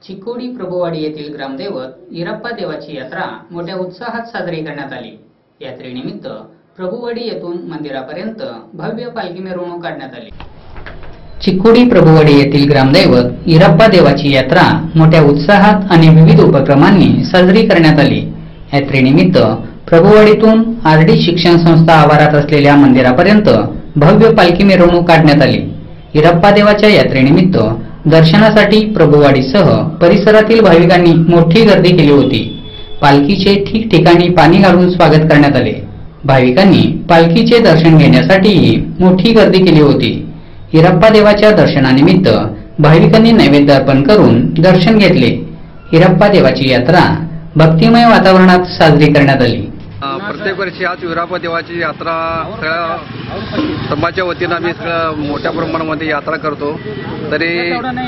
चिकोडी प्रभुवाडी येथील ग्रामदैवत इरप्पा देवाची यात्रा मोठ्या उत्साहात साजरी करण्यात आली। यात्रेनिमित्त प्रभुवाडी येथून मंदिरापर्यंत भव्य पालखी मिरवणूक काढण्यात आली। चिकोडी प्रभुवाडी येथील ग्रामदैवत इरप्पा देवाची यात्रा मोठ्या उत्साहात आणि विविध उपक्रमांनी साजरी करण्यात आली। यात्रेनिमित्त प्रभुवाडीतून आरडी शिक्षण संस्था आवारात असलेल्या मंदिरापर्यंत भव्य पालखी मिरवणूक काढण्यात आली। इरप्पा देवाच्या यात्रेनिमित्त दर्शनासाठी प्रभुवाडीसह परिसरातील भाविकांनी मोठी गर्दी केली होती। पालखीचे ठिकठिकाणी पाणी घालून स्वागत करण्यात आले। भाविकांनी पालखीचे दर्शन घेण्यासाठीही मोठी गर्दी केली होती। इरप्पा देवाच्या दर्शनानिमित्त भाविकांनी नैवेद्य अर्पण करून दर्शन घेतले। इरप्पा देवाची यात्रा भक्तिमय वातावरणात साजरी करण्यात आली। प्रत्येक वर्षी आज इरप्पा देवाची यात्रा सगळ्या समाजाच्या वतीनं आम्ही मोठ्या प्रमाणामध्ये यात्रा करतो। तरी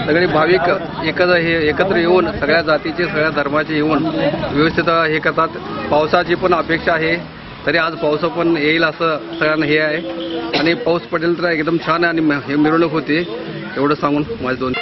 सगळे भाविक एकत्र येऊन सगळ्या जातीचे सगळ्या धर्माचे येऊन व्यवस्थित हे करतात। पावसाची पण अपेक्षा आहे, तरी आज पाऊस पण येईल असं सगळ्यांना हे आहे आणि पाऊस पडेल तर एकदम छान आणि मिरवणूक होते एवढं सांगून माझे दोन